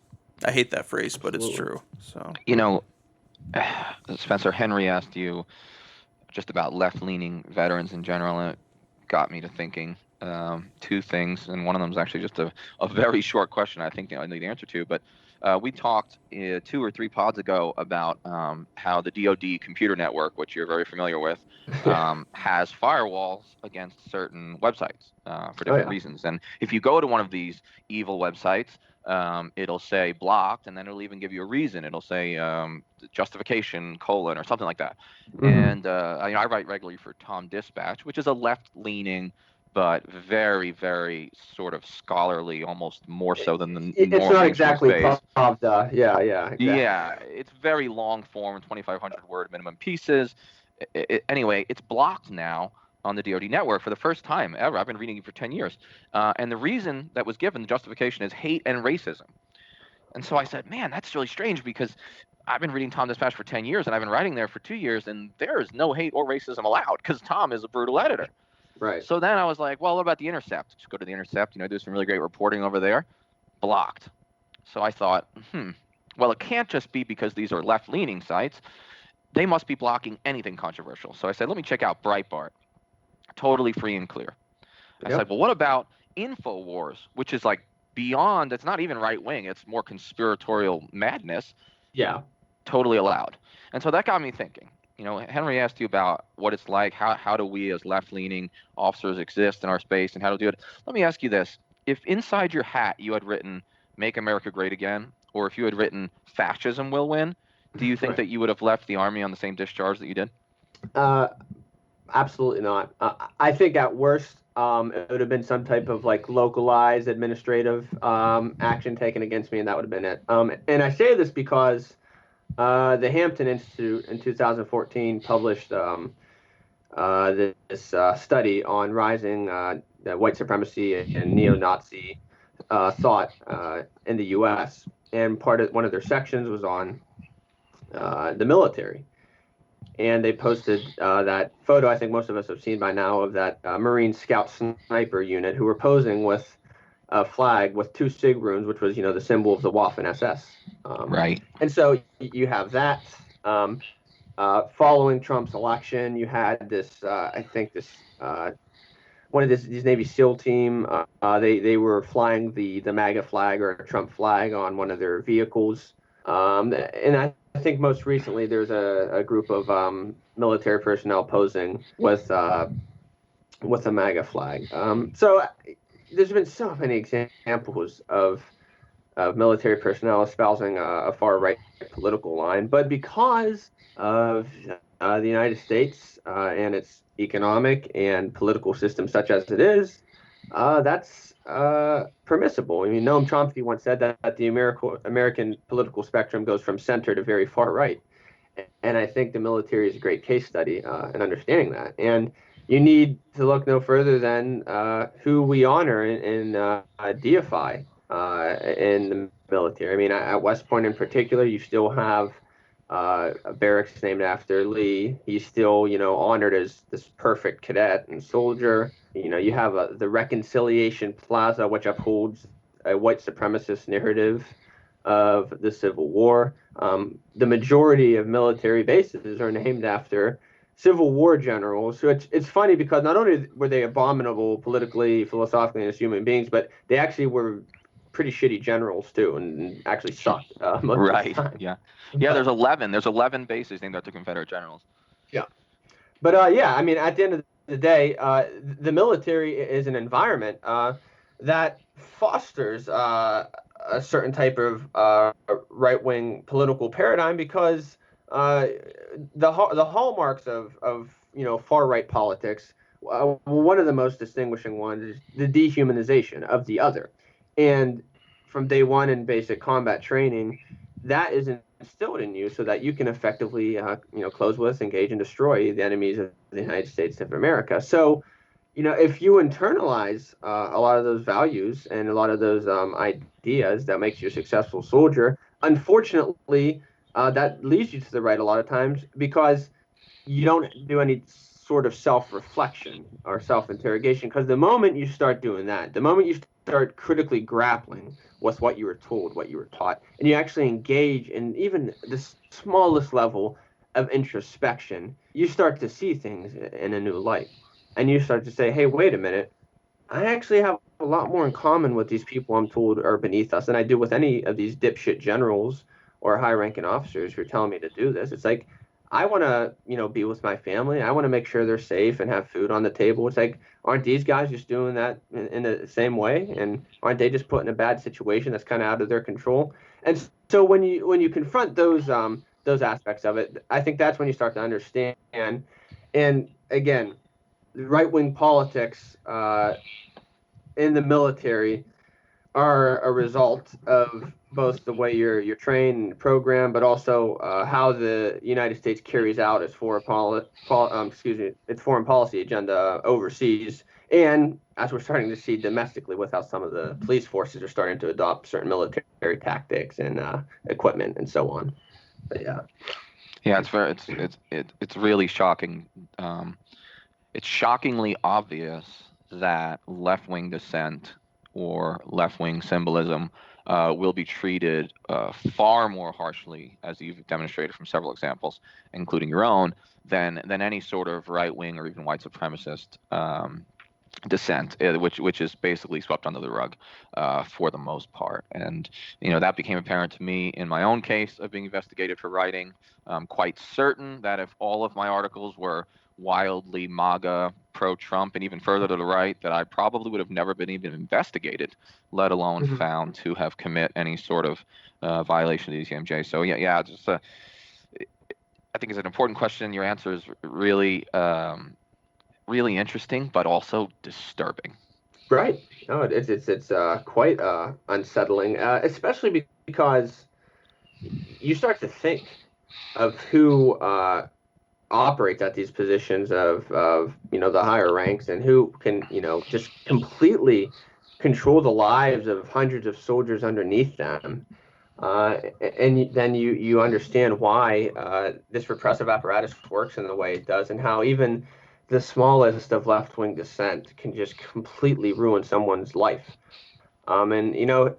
I hate that phrase, but it's Absolutely. true. So. You know, Spencer, Henry asked you just about left-leaning veterans in general, and it got me to thinking two things, and one of them is actually just a very short question I think I know the answer to, but we talked 2 or 3 pods ago about how the DoD computer network, which you're very familiar with, Yeah. has firewalls against certain websites for Oh different yeah. reasons. And if you go to one of these evil websites, it'll say blocked, and then it'll even give you a reason. It'll say justification colon or something like that. Hmm. And I write regularly for Tom Dispatch, which is a left-leaning but very, very sort of scholarly, almost more so than the It's normal not mainstream exactly space. Pravda. Yeah. Yeah. Exactly. Yeah, it's very long form, 2,500 word minimum pieces. Anyway, it's blocked now on the DoD network for the first time ever. I've been reading it for 10 years. And the reason that was given, the justification is hate and racism. And so I said, man, that's really strange because I've been reading Tom Dispatch for 10 years and I've been writing there for 2 years, and there is no hate or racism allowed because Tom is a brutal editor. Right. So then I was like, well, what about the Intercept? Just go to the Intercept, do some really great reporting over there. Blocked. So I thought, well, it can't just be because these are left leaning sites. They must be blocking anything controversial. So I said, let me check out Breitbart. Totally free and clear. I said, Yep. well, what about InfoWars, which is like beyond, it's not even right wing, it's more conspiratorial madness, Yeah. totally allowed. And so that got me thinking. Henry asked you about what it's like. How do we as left leaning officers exist in our space and how to do it? Let me ask you this. If inside your hat you had written Make America Great Again, or if you had written Fascism Will Win, do you think Right. that you would have left the Army on the same discharge that you did? Uh, Absolutely not. I think at worst, it would have been some type of like localized administrative action taken against me, and that would have been it. And I say this because the Hampton Institute in 2014 published this study on rising white supremacy and neo-Nazi thought in the U.S. And one of their sections was on the military, and they posted that photo. I think most of us have seen by now of that Marine Scout sniper unit who were posing with a flag with two sig runes, which was the symbol of the Waffen SS. Right. And so you have that. Following Trump's election, you had this. I think this one of these Navy SEAL team. They were flying the MAGA flag or a Trump flag on one of their vehicles. And I think most recently there's a group of military personnel posing with a MAGA flag. So there's been so many examples of military personnel espousing a far right political line, but because of the United States and its economic and political system, such as it is, that's permissible. I mean, Noam Chomsky once said that the American political spectrum goes from center to very far right, and I think the military is a great case study in understanding that. And you need to look no further than who we honor and deify in the military. I mean, at West Point in particular, you still have a barracks named after Lee. He's still, honored as this perfect cadet and soldier. You have the Reconciliation Plaza, which upholds a white supremacist narrative of the Civil War. The majority of military bases are named after Civil War generals. So it's funny because not only were they abominable politically, philosophically, and as human beings, but they actually were pretty shitty generals too, and actually sucked most of the Right. time. Yeah. Yeah. But There's 11. There's 11 bases named after Confederate generals. yeah, but yeah, I mean, at the end of the day, the military is an environment that fosters a certain type of right-wing political paradigm because the hallmarks of far-right politics, one of the most distinguishing ones is the dehumanization of the other, and from day one in basic combat training, that is instilled in you so that you can effectively, close with, engage, and destroy the enemies of the United States of America. So, if you internalize a lot of those values and a lot of those ideas that makes you a successful soldier, unfortunately, that leads you to the right a lot of times because you don't do any sort of self-reflection or self-interrogation because the moment you start doing that, the moment you start critically grappling with what you were told, what you were taught, and you actually engage in even the smallest level of introspection, you start to see things in a new light. And you start to say, hey, wait a minute, I actually have a lot more in common with these people I'm told are beneath us than I do with any of these dipshit generals or high-ranking officers who are telling me to do this. It's like I want to, be with my family. I want to make sure they're safe and have food on the table. It's like, aren't these guys just doing that in the same way? And aren't they just put in a bad situation that's kind of out of their control? And so when you confront those aspects of it, I think that's when you start to understand. And again, right-wing politics in the military are a result of both the way you're trained and programmed, but also how the United States carries out its its foreign policy agenda overseas, and as we're starting to see domestically with how some of the police forces are starting to adopt certain military tactics and equipment and so on. But yeah. Yeah. It's really shocking. It's shockingly obvious that left-wing dissent or left-wing symbolism will be treated far more harshly, as you've demonstrated from several examples, including your own, than any sort of right-wing or even white supremacist dissent, which is basically swept under the rug for the most part. And that became apparent to me in my own case of being investigated for writing. I'm quite certain that if all of my articles were wildly MAGA, pro-Trump, and even further to the right, that I probably would have never been even investigated, let alone Mhm. found to have commit any sort of violation of the ECMJ. So yeah, just I think it's an important question. Your answer is really really interesting, but also disturbing. Right. No, it's quite unsettling, especially because you start to think of who operates at these positions of the higher ranks and who can just completely control the lives of hundreds of soldiers underneath them. And then you understand why this repressive apparatus works in the way it does, and how even the smallest of left-wing dissent can just completely ruin someone's life. And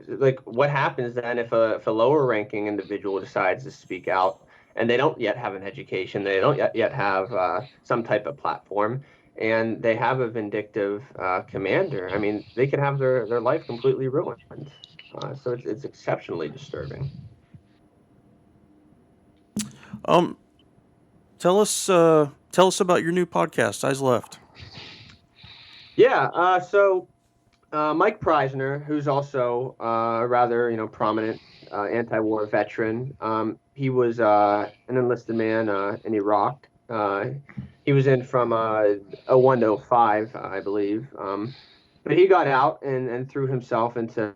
like what happens then if a lower-ranking individual decides to speak out and they don't yet have an education, they don't yet have some type of platform, and they have a vindictive commander? I mean, they can have their life completely ruined. So it's exceptionally disturbing. Um, tell us about your new podcast, Eyes Left. Yeah. So Mike Preisner, who's also a rather prominent anti-war veteran, he was an enlisted man in Iraq. He was in from 01 to 05, I believe. But he got out and threw himself into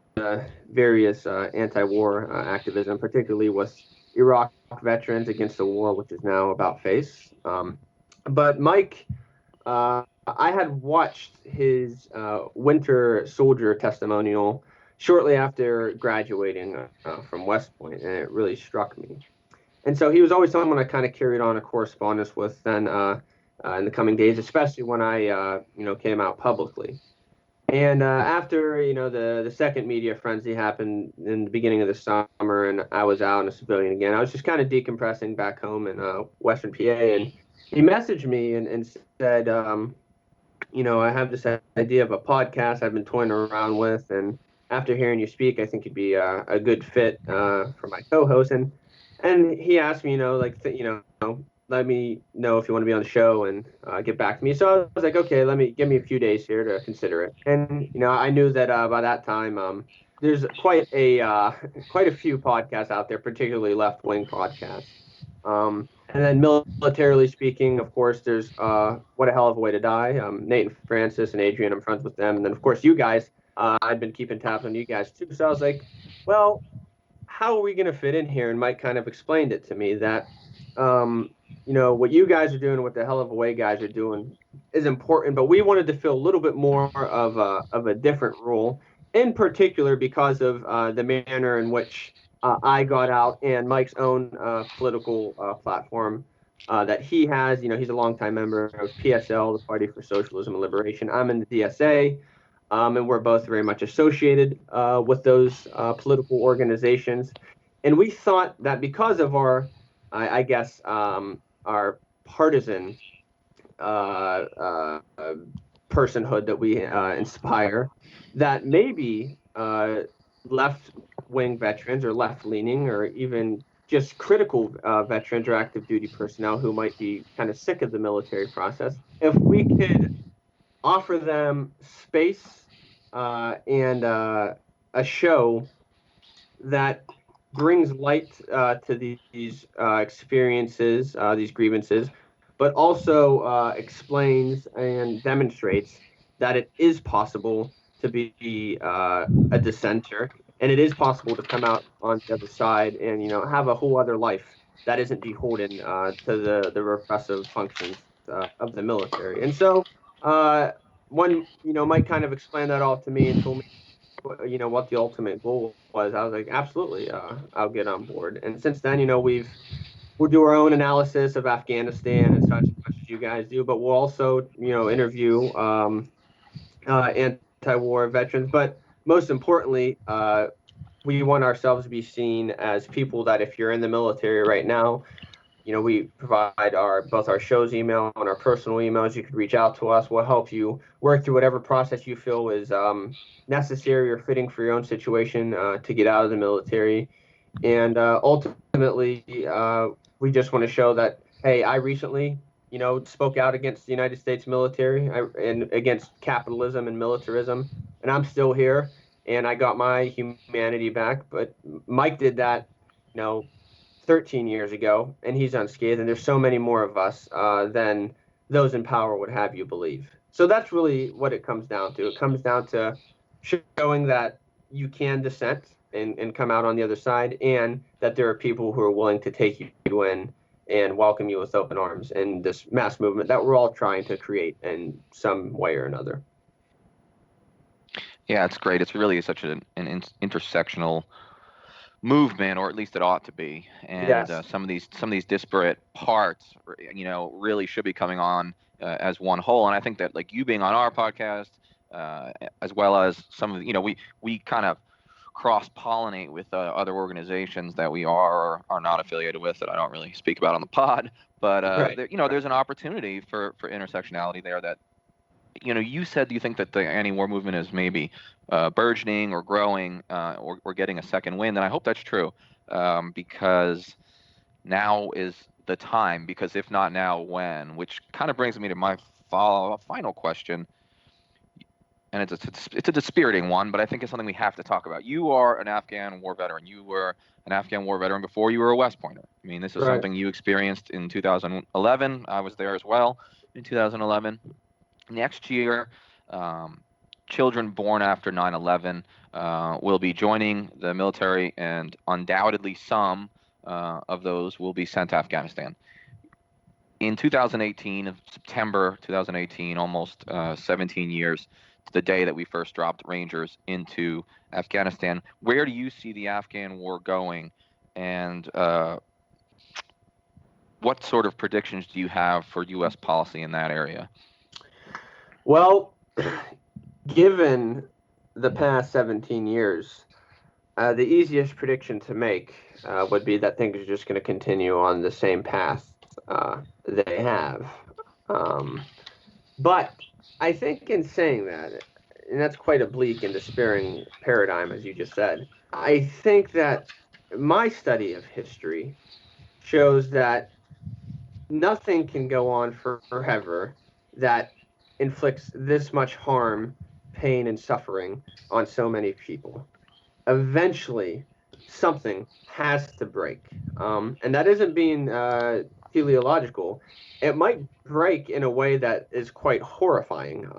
various anti-war activism, particularly with Iraq veterans against the war, which is now about face. But Mike I had watched his Winter Soldier testimonial shortly after graduating from West Point, and it really struck me. And so he was always someone I kind of carried on a correspondence with then in the coming days, especially when I came out publicly. And after the second media frenzy happened in the beginning of the summer, and I was out in a civilian again, I was just kind of decompressing back home in Western PA, and he messaged me and said, I have this idea of a podcast I've been toying around with, and after hearing you speak, I think you'd be a good fit for my co-host. And he asked me, let me know if you want to be on the show and get back to me. So I was like, okay, give me a few days here to consider it. And I knew that by that time, there's quite a few podcasts out there, particularly left wing podcasts. And then militarily speaking, of course, there's What a Hell of a Way to Die. Nate and Francis and Adrian, I'm friends with them. And then, of course, you guys, I've been keeping tabs on you guys too. So I was like, well, how are we going to fit in here? And Mike kind of explained it to me that, what you guys are doing, what the Hell of a Way guys are doing is important, but we wanted to fill a little bit more of a different role, in particular because of the manner in which I got out and Mike's own political platform that he has. He's a longtime member of PSL, the Party for Socialism and Liberation. I'm in the DSA, and we're both very much associated with those political organizations. And we thought that because of I guess, our partisan personhood that we inspire, that maybe left wing veterans or left leaning or even just critical veterans or active duty personnel who might be kind of sick of the military process, if we could offer them space and a show that brings light to these experiences, these grievances, but also explains and demonstrates that it is possible to be a dissenter, and it is possible to come out on the other side and have a whole other life that isn't beholden to the repressive functions of the military. And so, one Mike kind of explained that all to me and told me what the ultimate goal was. I was like, absolutely, I'll get on board. And since then, we'll do our own analysis of Afghanistan and such as you guys do, but we'll also interview anti-war veterans. But most importantly, we want ourselves to be seen as people that if you're in the military right now, we provide both our show's email and our personal emails. You could reach out to us. We'll help you work through whatever process you feel is necessary or fitting for your own situation to get out of the military. And ultimately, we just want to show that, hey, I recently, spoke out against the United States military and against capitalism and militarism, and I'm still here, and I got my humanity back. But Mike did that, 13 years ago, and he's unscathed. And there's so many more of us than those in power would have you believe. So that's really what it comes down to. It comes down to showing that you can dissent and come out on the other side, and that there are people who are willing to take you in and welcome you with open arms in this mass movement that we're all trying to create in some way or another. Yeah, it's great. It's really such an intersectional movement, or at least it ought to be. And Yes. Some of these disparate parts, really should be coming on as one whole. And I think that, like, you being on our podcast, as well as some of we kind of cross-pollinate with other organizations that we are or are not affiliated with that I don't really speak about on the pod. But Right. there's an opportunity for intersectionality there that, you said you think that the anti-war movement is maybe burgeoning or growing or getting a second wind, and I hope that's true, because now is the time, because if not now, when? Which kind of brings me to my final question, and it's a dispiriting one, but I think it's something we have to talk about. You are an Afghan war veteran. You were an Afghan war veteran before you were a West Pointer. I mean, this is Right. something you experienced in 2011. I was there as well in 2011. Next year, children born after 9/11 will be joining the military, and undoubtedly some of those will be sent to Afghanistan. in 2018, September 2018, almost 17 years to the day that we first dropped Rangers into Afghanistan. Where do you see the Afghan war going, and what sort of predictions do you have for U.S. policy in that area? Well, given the past 17 years, the easiest prediction to make would be that things are just going to continue on the same path they have. But I think in saying that, and that's quite a bleak and despairing paradigm, as you just said, I think that my study of history shows that nothing can go on forever that inflicts this much harm, pain, and suffering on so many people. Eventually, something has to break. And that isn't being teleological. It might break in a way that is quite horrifying.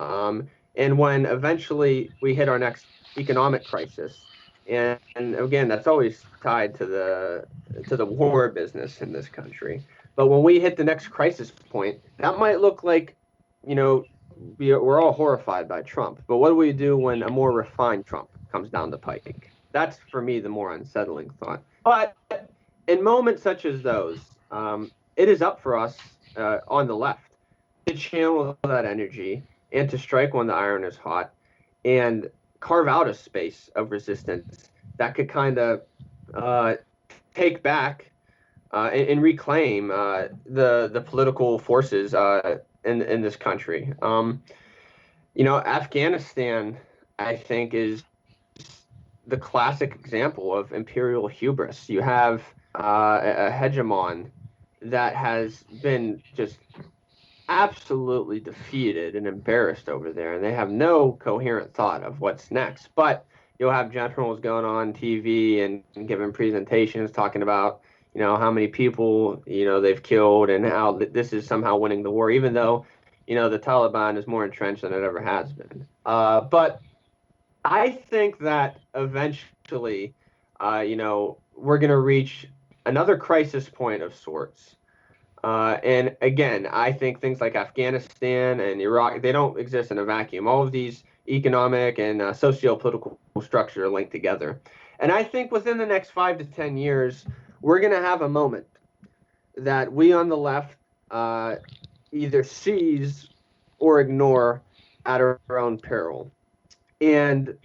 And when eventually we hit our next economic crisis, and again, that's always tied to the war business in this country. But when we hit the next crisis point, that might look like, you know, we're all horrified by Trump. But what do we do when a more refined Trump comes down the pike? That's, for me, the more unsettling thought. But in moments such as those, it is up for us on the left to channel that energy and to strike when the iron is hot and carve out a space of resistance that could kind of take back and reclaim the political forces in this country. Afghanistan, I think, is the classic example of imperial hubris. You have a hegemon that has been just absolutely defeated and embarrassed over there, and they have no coherent thought of what's next. But you'll have generals going on TV and giving presentations talking about, how many people, they've killed and how this is somehow winning the war, even though, the Taliban is more entrenched than it ever has been. But I think that eventually, we're going to reach another crisis point of sorts. And again, I think things like Afghanistan and Iraq, they don't exist in a vacuum. All of these economic and socio-political structures are linked together. And I think within the next 5 to 10 years, we're going to have a moment that we on the left either seize or ignore at our own peril. And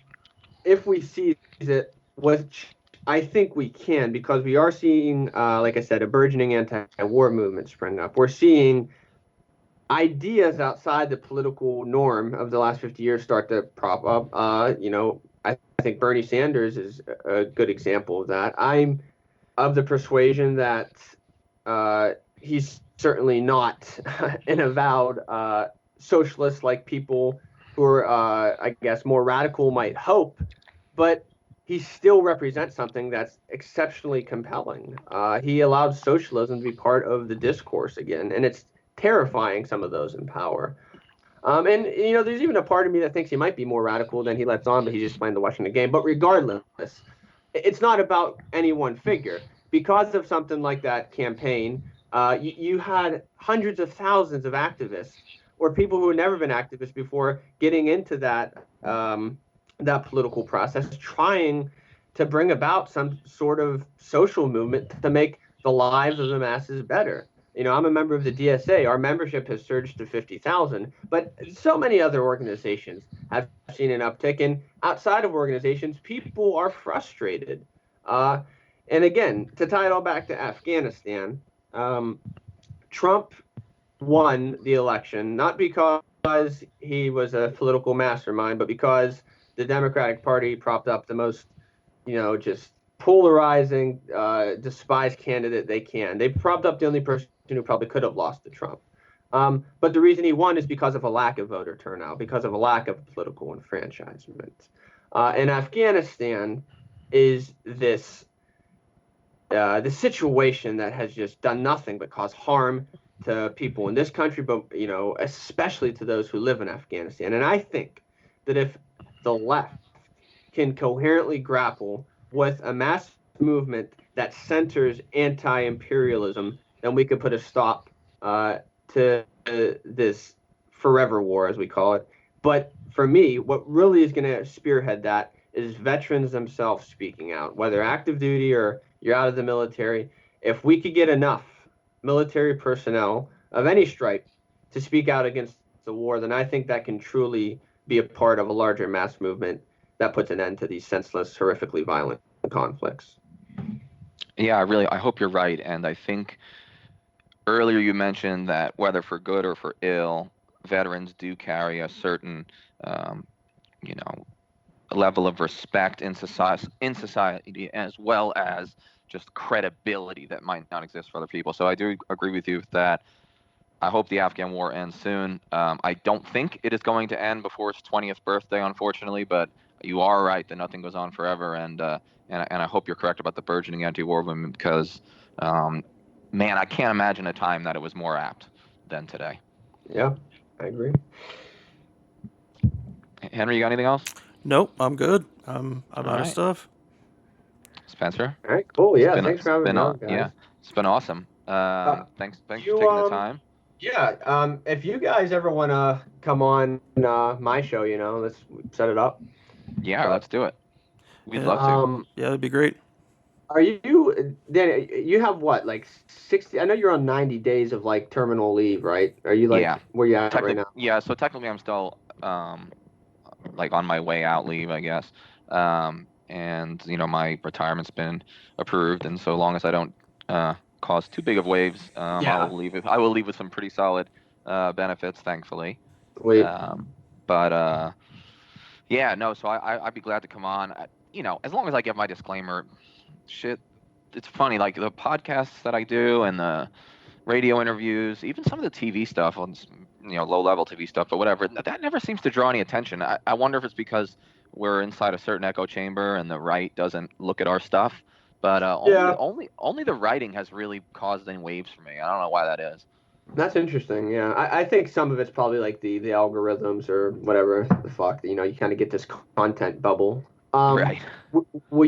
if we seize it, which I think we can, because we are seeing, like I said, a burgeoning anti-war movement spring up. We're seeing ideas outside the political norm of the last 50 years start to prop up. I think Bernie Sanders is a good example of that. I'm of the persuasion that he's certainly not an avowed socialist like people who are, I guess, more radical might hope, but he still represents something that's exceptionally compelling. He allowed socialism to be part of the discourse again, and it's terrifying some of those in power. And there's even a part of me that thinks he might be more radical than he lets on, but he's just playing the Washington game. But regardless, it's not about any one figure. Because of something like that campaign, you had hundreds of thousands of activists or people who had never been activists before getting into that political process, trying to bring about some sort of social movement to make the lives of the masses better. I'm a member of the DSA. Our membership has surged to 50,000, but so many other organizations have seen an uptick. And outside of organizations, people are frustrated. And again, to tie it all back to Afghanistan, Trump won the election, not because he was a political mastermind, but because the Democratic Party propped up the most, just polarizing, despised candidate they can. They propped up the only person who probably could have lost to Trump. But the reason he won is because of a lack of voter turnout, because of a lack of political enfranchisement. And Afghanistan is this the situation that has just done nothing but cause harm to people in this country, but especially to those who live in Afghanistan. And I think that if the left can coherently grapple with a mass movement that centers anti-imperialism, then we could put a stop to this forever war, as we call it. But for me, what really is going to spearhead that is veterans themselves speaking out, whether active duty or you're out of the military. If we could get enough military personnel of any stripe to speak out against the war, then I think that can truly be a part of a larger mass movement that puts an end to these senseless, horrifically violent conflicts. Yeah, I hope you're right. And I think earlier you mentioned that whether for good or for ill, veterans do carry a certain, you know, level of respect in society, as well as just credibility that might not exist for other people. So I do agree with you with that. I hope the Afghan war ends soon. I don't think it is going to end before its 20th birthday, unfortunately, but you are right that nothing goes on forever, and I hope you're correct about the burgeoning anti-war movement, because, man, I can't imagine a time that it was more apt than today. Yeah, I agree. Henry, you got anything else? Nope, I'm good. I'm out of stuff. Spencer? All right, cool. Yeah, thanks for having me on, guys. Yeah, it's been awesome. Thanks for taking the time. Yeah, if you guys ever want to come on my show, let's set it up. Yeah, let's do it. We'd love to. Yeah, that'd be great. Are you, Danny, you have what, like 60, I know you're on 90 days of like terminal leave, right? Are you where you at right now? Yeah, so technically I'm still like on my way out leave, I guess. And my retirement's been approved, and so long as I don't cause too big of waves, I will leave with some pretty solid benefits, thankfully. Wait. So I'd be glad to come on. As long as I give my disclaimer. Shit, it's funny, like the podcasts that I do and the radio interviews, even some of the TV stuff on low-level TV stuff, but whatever, that never seems to draw any attention. I wonder if it's because we're inside a certain echo chamber and the right doesn't look at our stuff. But only the writing has really caused any waves for me. I don't know why that is. That's interesting. Yeah, I think some of it's probably like the algorithms or whatever the fuck. You kind of get this content bubble. Right. Will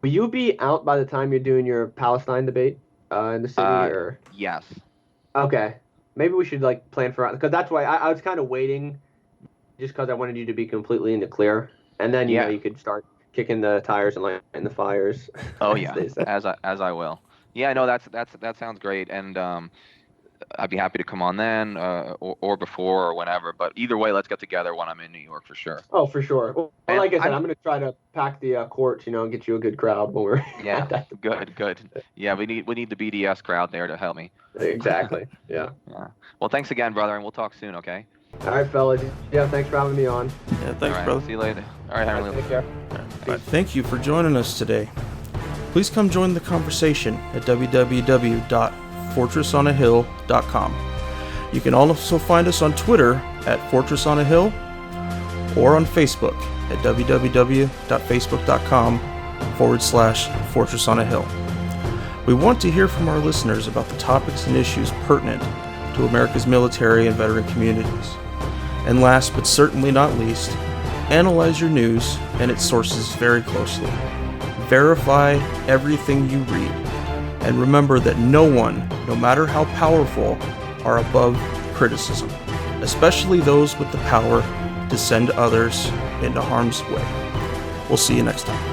you be out by the time you're doing your Palestine debate in the city? Or yes. Okay. Maybe we should like plan for, because that's why I was kind of waiting, just because I wanted you to be completely in the clear, and then you could start kicking the tires and lighting the fires. Oh yeah, as I will. Yeah, no, that sounds great, and I'd be happy to come on then, or before, or whenever. But either way, let's get together when I'm in New York for sure. Oh, for sure. Well, like I said, I'm going to try to pack the court, and get you a good crowd when we're. Yeah, good. Yeah, we need the BDS crowd there to help me. Exactly. Yeah. Well, thanks again, brother, and we'll talk soon. Okay. All right, fellas. Yeah, thanks for having me on. Yeah, thanks, brother. See you later. All right, Henry. Take care. Thank you for joining us today. Please come join the conversation at www.fortressonahill.com. You can also find us on Twitter at Fortress on a Hill, or on Facebook at www.facebook.com/Fortress on a Hill. We want to hear from our listeners about the topics and issues pertinent to America's military and veteran communities. And last but certainly not least, analyze your news and its sources very closely. Verify everything you read. And remember that no one, no matter how powerful, are above criticism, especially those with the power to send others into harm's way. We'll see you next time.